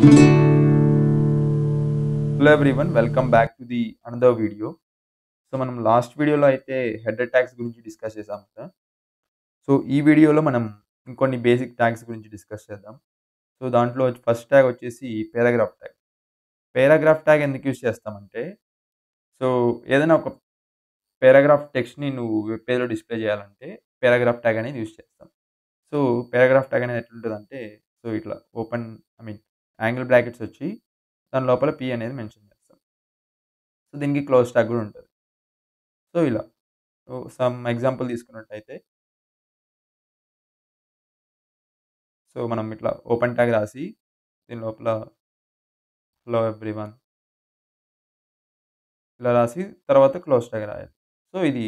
Hello everyone, welcome back to the another video. So మనం last వీడియోలో అయితే header tags గురించి డిస్కస్ చేసాం కదా. సో ఈ వీడియోలో మనం ఇంకొన్ని బేసిక్ ట్యాగ్స్ గురించి డిస్కస్ చేద్దాం. సో దాంట్లో ఫస్ట్ ట్యాగ్ వచ్చేసి పారాగ్రాఫ్ ట్యాగ్. పారాగ్రాఫ్ ట్యాగ్ ఎందుకు యూజ్ చేస్తామంటే, సో ఏదైనా ఒక పారాగ్రాఫ్ టెక్స్ట్‌ని నువ్వు వెబ్ పేజ్‌లో డిస్ప్లే చేయాలంటే పారాగ్రాఫ్ ట్యాగ్ అనేది యూజ్ చేస్తాం. సో పారాగ్రాఫ్ ట్యాగ్ అనేది ఎట్లుంటదంటే, సో ఇట్లా open I mean angle brackets వచ్చి దాని లోపల పి అనేది మెన్షన్ చేస్తాం. సో దీనికి క్లోజ్ ట్యాగ్ కూడా ఉంటది. సో ఇలా సమ్ ఎగ్జాంపుల్ తీసుకున్నట్టయితే, సో మనం ఇట్లా ఓపెన్ ట్యాగ్ రాసి దీని లోపల హలో ఎవ్రీవన్ ఇలా రాసి తర్వాత క్లోజ్ ట్యాగ్ రాయాలి. సో ఇది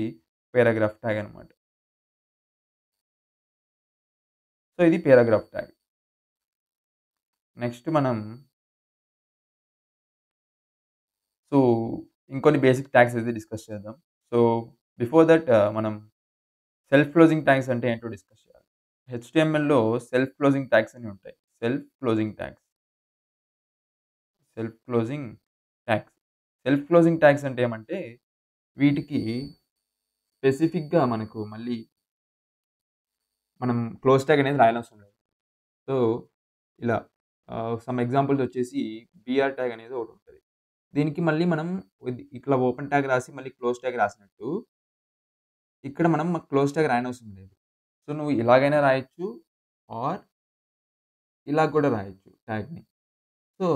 పారాగ్రాఫ్ ట్యాగ్ అనమాట. సో ఇది పారాగ్రాఫ్ ట్యాగ్. నెక్స్ట్ మనం సో ఇంకొన్ని బేసిక్ ట్యాగ్స్ అయితే డిస్కస్ చేద్దాం. సో బిఫోర్ దట్ మనం సెల్ఫ్ క్లోజింగ్ ట్యాగ్స్ అంటే ఏంటో డిస్కస్ చేయాలి. హెచ్‌టిఎంఎల్‌లో సెల్ఫ్ క్లోజింగ్ ట్యాగ్స్ అని ఉంటాయి. Self closing tags. Self closing tags. Self closing tags అంటే ఏమంటే, వీటికి స్పెసిఫిక్‌గా మనకు మళ్ళీ మనం క్లోజ్ ట్యాగ్ అనేది రాయనవసరం లేదు. సో ఇలా సమ్ ఎగ్జాంపుల్స్ వచ్చేసి బీఆర్ ట్యాగ్ అనేది ఒకటుంటది. దీనికి మళ్ళీ మనం ఇట్లా ఓపెన్ ట్యాగ్ రాసి మళ్ళీ క్లోజ్ ట్యాగ్ రాసినట్టు, ఇక్కడ మనం క్లోజ్ ట్యాగ్ రాయనవసరం లేదు. సో నువ్వు ఇలాగైనా రాయొచ్చు ఆర్ ఇలా కూడా రాయొచ్చు ట్యాగ్‌ని. సో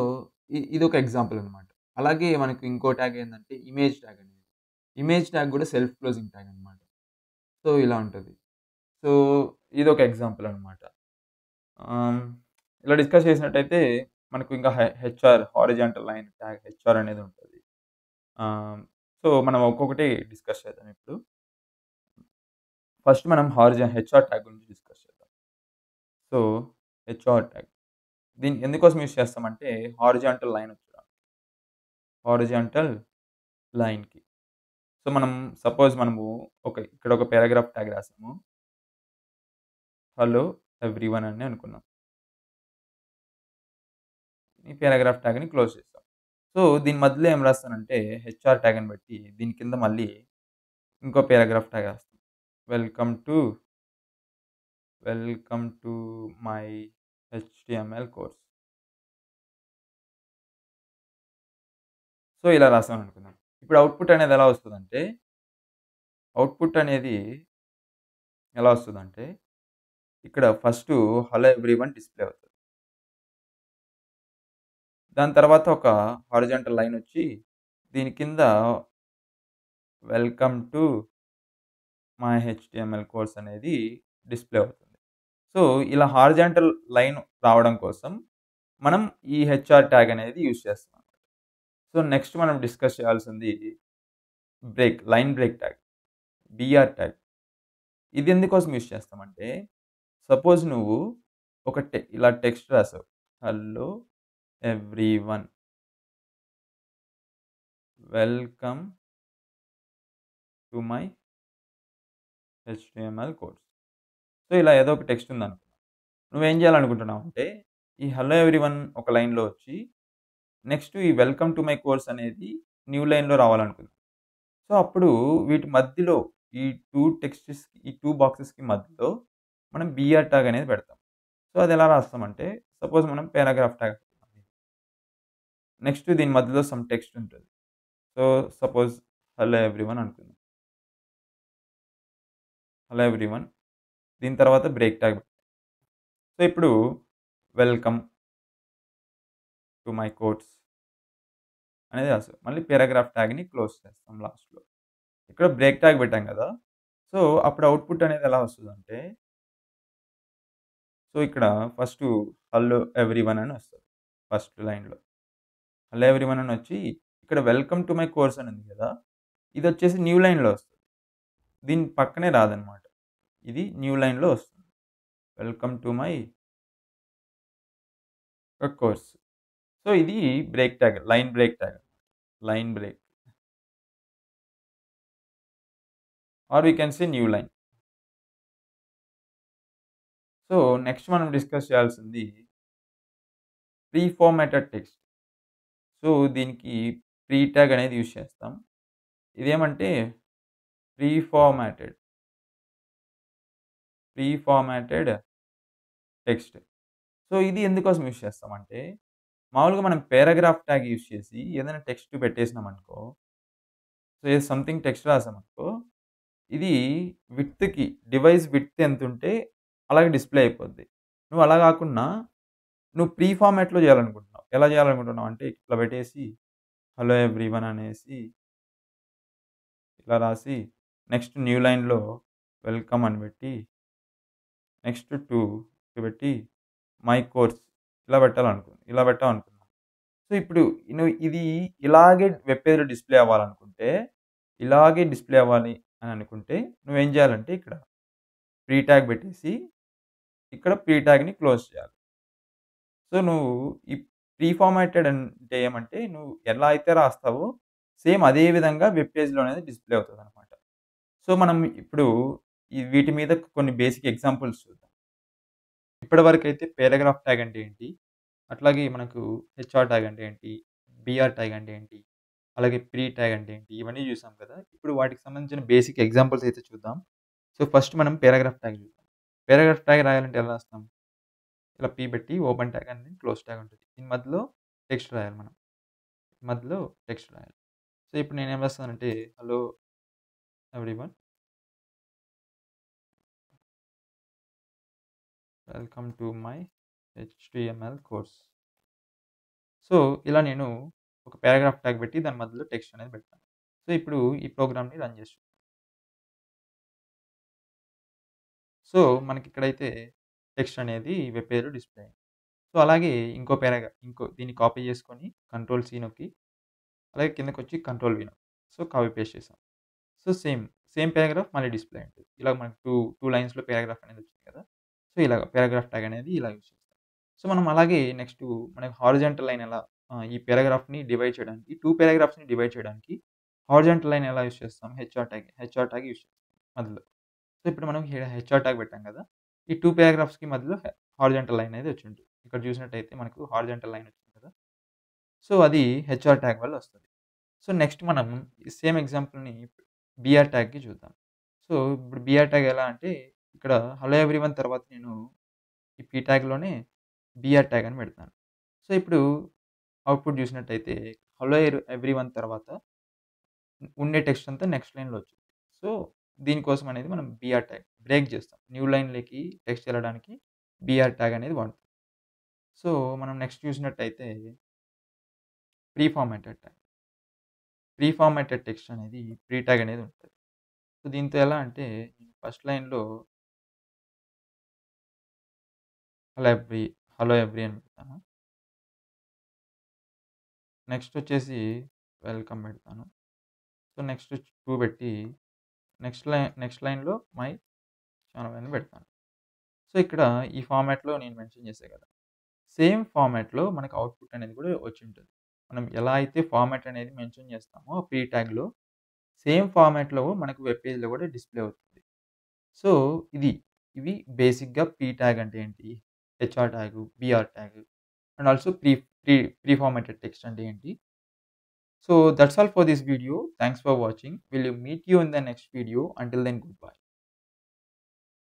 ఇదొక ఎగ్జాంపుల్ అనమాట. అలాగే మనకు ఇంకో ట్యాగ్ ఏందంటే ఇమేజ్ ట్యాగ్ అనేది. ఇమేజ్ ట్యాగ్ కూడా సెల్ఫ్ క్లోజింగ్ ట్యాగ్ అనమాట. సో ఇలా ఉంటది. సో ఇదొక ఎగ్జాంపుల్ అనమాట. ఆహ్, ఇలా డిస్కస్ చేసినట్టయితే మనకు ఇంకా HR horizontal line tag HR అనేది ఉంటది. ఆహ్, సో మనం ఒక్కొక్కటి డిస్కస్ చేద్దాం ఇప్పుడు. ఫస్ట్ మనం హెచ్ఆర్ ట్యాగ్ గురించి డిస్కస్ చేద్దాం. సో హెచ్ఆర్ ట్యాగ్ దీన్ని ఎందుకోసం యూజ్ చేస్తామంటే హారిజాంటల్ లైన్ వచ్చడానికి. హారిజాంటల్ లైన్‌కి. సో మనం సపోజ్ మనము ఇక్కడ ఒక పారాగ్రాఫ్ ట్యాగ్ రాసాము. హలో ఎవ్రీవన్ అని అనుకున్నాం. ఈ పారాగ్రాఫ్ ట్యాగ్‌ని క్లోజ్ చేస్తాం. సో దీని మధ్యలో ఏం రాస్తానంటే హెచ్ఆర్ ట్యాగ్ అని పెట్టి దీని కింద మళ్ళీ ఇంకో పారాగ్రాఫ్ ట్యాగ్ రాస్తాం. Welcome to welcome to my HTML course. So ఇలా రాసామనుకుందాం. ఇప్పుడు అవుట్‌పుట్ అనేది ఎలా వస్తదంటే, అవుట్‌పుట్ అనేది ఎలా వస్తదంటే, ఇక్కడ ఫస్టు హలో ఎవ్రీవన్ డిస్‌ప్లే అవుతది. దాని తర్వాత ఒక హారిజాంటల్ లైన్ వచ్చి దీని కింద welcome to my HTML course అనేది డిస్‌ప్లే అవుతుంది. సో ఇలా హారిజాంటల్ లైన్ రావడం కోసం మనం ఈ హెచ్ఆర్ ట్యాగ్ అనేది యూజ్ చేస్తాం. సో నెక్స్ట్ మనం డిస్కస్ చేయాల్సింది line break tag, BR tag. ఇది ఎందుకోసం యూజ్ చేస్తామంటే, సపోజ్ నువ్వు ఇలా టెక్స్ట్ రాసావు. Hello everyone welcome to my HTML course. So ఇలా ఏదో ఒక టెక్స్ట్ ఉందనుకో. నువ్వేం చేయాలనుకుంటున్నావు అంటే, ఈ హలో ఎవ్రీవన్ ఒక లైన్‌లో వచ్చి, నెక్స్ట్ ఈ వెల్కమ్ టు మై కోర్స్ అనేది న్యూ లైన్‌లో రావాలనుకుందాం. సో అప్పుడు వీటి మధ్యలో ఈ 2 బాక్సెస్‌కి మధ్యలో మనం బీఆర్ ట్యాగ్ అనేది పెడతాం. సో అది ఎలా రాస్తామంటే, సపోజ్ మనం పారాగ్రాఫ్ ట్యాగ్ నెక్స్ట్ దీని మధ్యలో సమ్ టెక్స్ట్ ఉంటది. సో సపోజ్ హలో ఎవ్రీవన్ అనుకుందాం. హలో ఎవ్రీవన్ దీని తర్వాత బ్రేక్ ట్యాగ్. సో ఇప్పుడు వెల్కమ్ టు మై కోర్స్ అనేది రాసాం. మళ్ళీ పారాగ్రాఫ్ ట్యాగ్‌ని క్లోజ్ చేస్తాం లాస్ట్‌లో. ఇక్కడ బ్రేక్ ట్యాగ్ పెట్టాం కదా! సో అప్పుడు అవుట్‌పుట్ అనేది ఎలా వస్తదంటే, సో ఇక్కడ ఫస్టు హలో ఎవ్రీవన్ అని వస్తది. ఫస్ట్ లైన్‌లో. హలో ఎవ్రీవన్ అని వచ్చి, ఇక్కడ వెల్కమ్ టు మై కోర్స్ అని ఉంది కదా! ఇదొచ్చేసి న్యూ లైన్‌లో వస్తది. దీని పక్కనే రాదనమాట. ఇది న్యూ లైన్‌లో వస్తుంది. Welcome to my course. So ఇది break tag. Line break tag. Line break. Or we can say new line. So next మనం డిస్కస్ చేయాల్సింది ప్రీ ఫార్మాటెడ్ టెక్స్ట్. సో, దీనికి ప్రీ ట్యాగ్ అనేది యూజ్ చేస్తాం. ఇదేమంటే preformatted, preformatted text. So, ఇది ఎందుకోసం use చేస్తామంటే, మామూలుగా మనం పారాగ్రాఫ్ ట్యాగ్ యూజ్ చేసి ఏదైనా టెక్స్ట్ పెట్టేసినామనుకో, సో, సంథింగ్ టెక్స్ట్ రాసామనుకో, ఇది విడ్త్‌కి డివైస్ విడ్త్ ఎంతుంటే అలాగే డిస్‌ప్లే అయిపోద్ది. నువ్వు అలా గాకుండా నువ్వు ప్రీ ఫార్మాట్‌లో చేయాలనుకుంటున్నావు. ఎలా చేయాలనుకుంటున్నావు అంటే ఇట్లా పెట్టేసి హలో ఎవ్రీవన్ అనేసి ఇలా రాసి నెక్స్ట్ న్యూ లైన్‌లో వెల్కమ్ అని పెట్టి నెక్స్ట్ టు పెట్టి మై కోర్స్ ఇలా పెట్టామనుకున్నాం. సో, ఇప్పుడు నువ్వు ఇది ఇలాగే వెబ్ పేజ్‌లో డిస్‌ప్లే అవ్వాలనుకుంటే, ఇలాగే డిస్‌ప్లే అవ్వాలి అని అనుకుంటే నువ్వేం చేయాలంటే ఇక్కడ ప్రీ ట్యాగ్ పెట్టేసి ఇక్కడ ప్రీ ట్యాగ్‌ని క్లోజ్ చేయాలి. సో, నువ్వు ఈ ప్రీ ఫార్మాటెడ్ అంటే ఏమంటే నువ్వు ఎలా అయితే రాస్తావో సేమ్ అదే విధంగా వెబ్ పేజ్‌లో అనేది డిస్‌ప్లే అవుతదనమాట. సో, మనం ఇప్పుడు వీటి మీద కొన్ని బేసిక్ ఎగ్జాంపుల్స్ చూద్దాం. ఇప్పటివరకైతే పారాగ్రాఫ్ ట్యాగ్ అంటే ఏంటి? అట్లాగే మనకు హెచ్ఆర్ ట్యాగ్ అంటే ఏంటి? బీఆర్ ట్యాగ్ అంటే ఏంటి? అలాగే ప్రీ ట్యాగ్ అంటే ఏంటి? ఇవన్నీ చూసాం కదా! ఇప్పుడు వాటికి సంబంధించిన బేసిక్ ఎగ్జాంపుల్స్ అయితే చూద్దాం. సో, ఫస్ట్ మనం పారాగ్రాఫ్ ట్యాగ్ చూద్దాం. పారాగ్రాఫ్ ట్యాగ్ రాయాలంటే ఎలా రాస్తాం? ఇలా పీ పెట్టి ఓపెన్ ట్యాగ్ అని క్లోజ్ ట్యాగ్ ఉంటది. దీని మధ్యలో టెక్స్ట్ రాయాలి మనం. మధ్యలో టెక్స్ట్ రాయాలి. సో, ఇప్పుడు నేనేం రాస్తానంటే hello everyone. Welcome to my HTML course. So, ఇలా నేను ఒక పారాగ్రాఫ్ ట్యాగ్ పెట్టి దాని మధ్యలో టెక్స్ట్ అనేది పెడతాను. సో, ఇప్పుడు ఈ ప్రోగ్రామ్‌ని రన్ చేసి సో, మనకిక్కడైతే టెక్స్ట్ అనేది వెబ్ పేజ్‌లో డిస్‌ప్లే అయింది. సో, అలాగే ఇంకో దీన్ని కాపీ చేసుకొని కంట్రోల్ సి నొక్కి అలాగే కిందకొచ్చి కంట్రోల్ వి నొక్కి సో, కాపీ పేస్ట్ చేసాం. సో, సేమ్ పారాగ్రాఫ్ మళ్ళీ డిస్‌ప్లే అయింటది. ఇలా మనకు 2 లైన్స్‌లో పారాగ్రాఫ్ అనేది వచ్చింది కదా! సో, ఇలాగ పారాగ్రాఫ్ ట్యాగ్ అనేది ఇలా యూజ్ చేస్తాం. సో, మనం అలాగే నెక్స్టు మనకి హారిజాంటల్ లైన్ ఎలా ఈ పారాగ్రాఫ్‌ని డివైడ్ చేయడానికి 2 పారాగ్రాఫ్స్‌ని డివైడ్ చేయడానికి హారిజాంటల్ లైన్ ఎలా యూజ్ చేస్తాం? హెచ్ఆర్ ట్యాగ్ యూజ్ చేస్తాం మధ్యలో. సో, ఇప్పుడు మనం హెచ్ఆర్ ట్యాగ్ పెట్టాం కదా! ఈ 2 పారాగ్రాఫ్స్‌కి మధ్యలో హారిజాంటల్ లైన్ అనేది వచ్చింది. ఇక్కడ చూసినట్టయితే మనకు హారిజాంటల్ లైన్ వచ్చింది కదా! సో, అది హెచ్ఆర్ ట్యాగ్ వల్ల వస్తది. సో, నెక్స్ట్ మనం ఈ సేమ్ ఎగ్జాంపుల్‌ని బీఆర్ ట్యాగ్‌కి చూద్దాం. సో, ఇప్పుడు బీఆర్ ట్యాగ్ ఎలా అంటే ఇక్కడ హలో ఎవ్రీవన్ తర్వాత నేను ఈ పీ ట్యాగ్‌లోనే బీఆర్ ట్యాగ్ అని పెడతాను. సో, ఇప్పుడు అవుట్‌పుట్ చూసినట్టయితే హలో ఎవ్రీవన్ తర్వాత ఉండే టెక్స్ట్ అంతా నెక్స్ట్ లైన్‌లో వచ్చింది. సో, దీనికోసం అనేది మనం బీఆర్ ట్యాగ్ బ్రేక్ చేస్తాం. న్యూ లైన్‌లోకి టెక్స్ట్ ఎళ్ళడానికి బీఆర్ ట్యాగ్ అనేది వాడతాం. సో, మనం నెక్స్ట్ చూసినట్టయితే pre formatted tag. Pre formatted text అనేది ప్రీ ట్యాగ్ అనేది ఉంటది. సో, దీంతో ఎలా అంటే ఫస్ట్ లైన్‌లో హలో ఎవ్రీ హలో ఎవ్రీ అని పెడతాను. నెక్స్ట్ వచ్చేసి వెల్కమ్ పెడతాను. సో, నెక్స్ట్ 2 పెట్టి నెక్స్ట్ లైన్‌లో మై ఛానల్ అని పెడతాను. సో, ఇక్కడ ఈ ఫార్మాట్‌లో నేను మెన్షన్ చేశా కదా! సేమ్ ఫార్మాట్‌లో మనకు అవుట్‌పుట్ అనేది కూడా వచ్చుంటది. మనం ఎలా అయితే ఫార్మాట్ అనేది మెన్షన్ చేస్తామో ప్రీ ట్యాగ్‌లో సేమ్ ఫార్మాట్‌లో మనకు వెబ్ పేజ్‌లో కూడా డిస్‌ప్లే అవుతుంది. సో, ఇవి బేసిక్‌గా పీ ట్యాగ్ అంటే ఏంటి? HR tag, BR tag and also preformatted text అంటే ఏంటి? So that's all for this video. Thanks for watching. Will you meet you in the next video? Until then, goodbye.